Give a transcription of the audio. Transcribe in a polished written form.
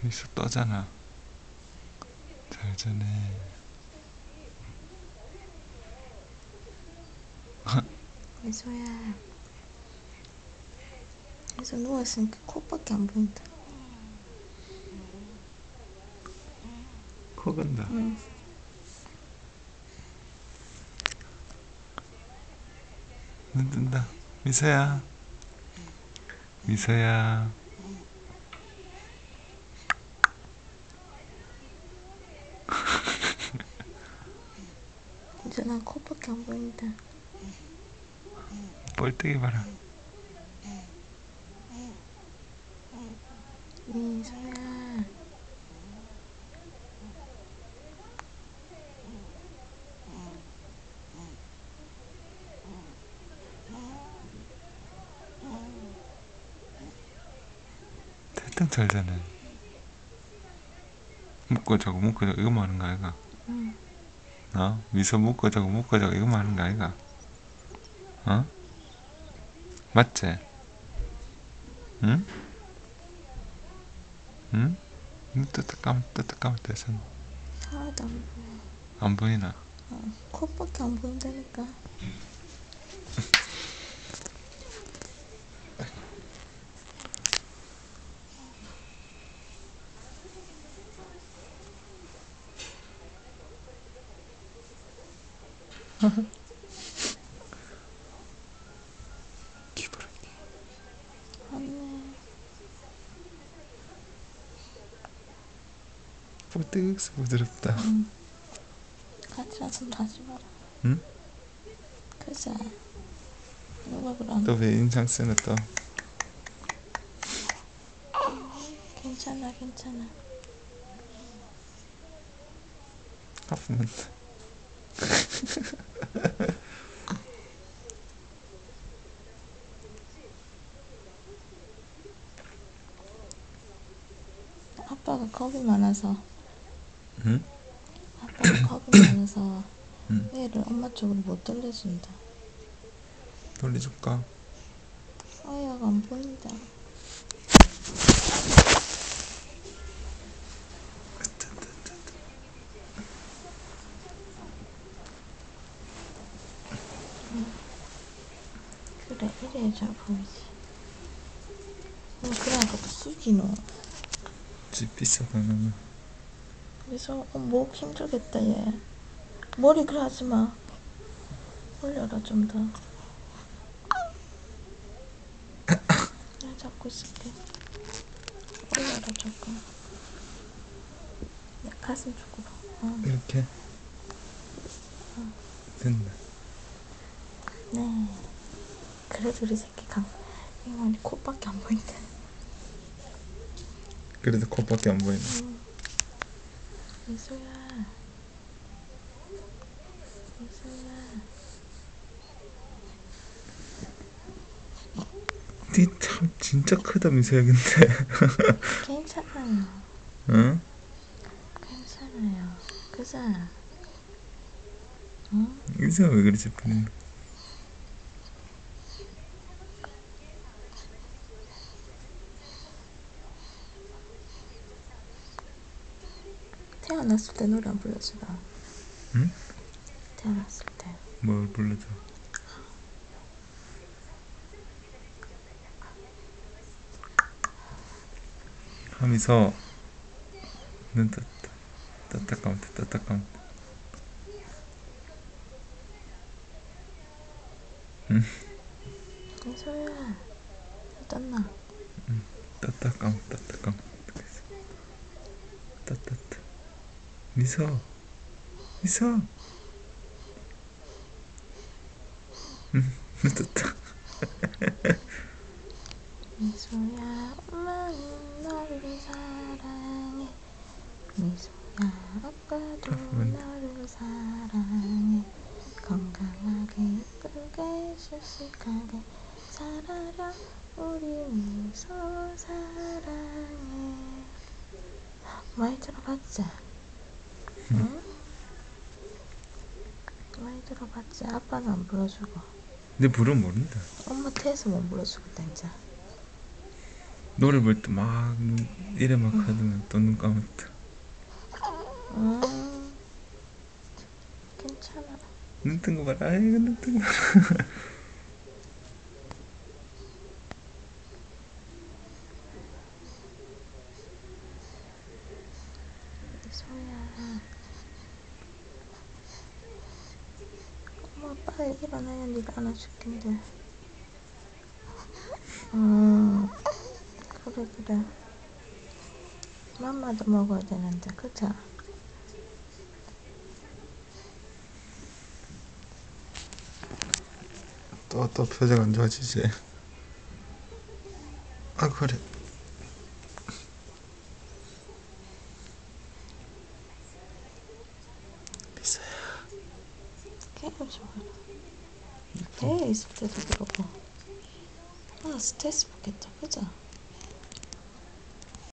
미소 떠잖아. 잘 자네. 미소야. 미소 누워있으니까 코밖에 안 보인다. 코 건다. 응. 눈 뜬다. 미소야. 미소야. 이제 난 코밖에 안 보인다. 뻘떡이 봐라. 미소야. 대뜸 잘 자네. 묶고 자고 묶고 자고 이거만 하는 거 아이가? 응. 미소 묶고 자고 묶고 자고 이거만 하는 거 아이가? 맞지? 응? 응? 뜨뜻 감을 때선 하나도 안 보여. 안 보이나? 코밖에 안 보인다니까. 기부를게. 안돼. 뻘떡 부드럽다. 응. 같이 왔으면 다시 봐라. 응? 그자. 누가 그러나? 또 왜 인상 쓰나 또? 괜찮아, 괜찮아. 아프면 아빠가 겁이 많아서. 응? 아빠가 겁이 많아서 응. 애를 엄마 쪽으로 못 돌려준다. 돌려줄까? 아야가 안 보인다. 그래, 이래야 잘 보이지. 그러니까 또 숙이노. 집 비싸다 너는. 그래서 목 힘들겠다 얘. 머리 그래 하지마. 올려라 좀 더. 내가 잡고 있을게. 올려라 조금. 내 가슴 쪽으로. 이렇게? 됐나? 네. 그래도 우리 새끼 이거 코밖에 안 보인다. 그래도 코밖에 안 보이네. 미소야. 미소야. 니 참 진짜 크다 미소야 근데. 괜찮아요. 응? 괜찮아요. 그자. 응? 미소야 왜 그러지 분명. 태어났을 때 노래 안 불러주나? 응? 태어났을 때. 뭘 불러줘? 하면서 눈 떴다. 떴다 감다 떴다 감다. 미소야. 떴나? 떴다 감다 떴다 감다. 떴다 미소. 미소. 눈 떴다. 미소야. 엄마는 너를 사랑해. 미소야. 아빠도 너를 사랑해. 건강하게 예쁘게 씩씩하게 살아라. 우리 미소 사랑해. 많이 들어봤지? 응? 많이 들어봤지? 아빠는 안 불러주고 내 부르면 모른다. 엄마 태에서 못 불러주겠다 이제. 노래 부를 때 막 이래 막 하더만 또 눈 감았다. 괜찮아. 눈 뜬 거 봐라. 아이고 눈 뜬 거 봐라. 미소야. 엄마 빨리 일어나야 네가 안아줄텐데. 그래 그래. 맘마도 먹어야 되는데 그쵸? 또 표정 안 좋아지지. 아 그래. 미소야. 깨우지 마라. 개 있을 때도 그러고. 아 스트레스 받겠다 그죠?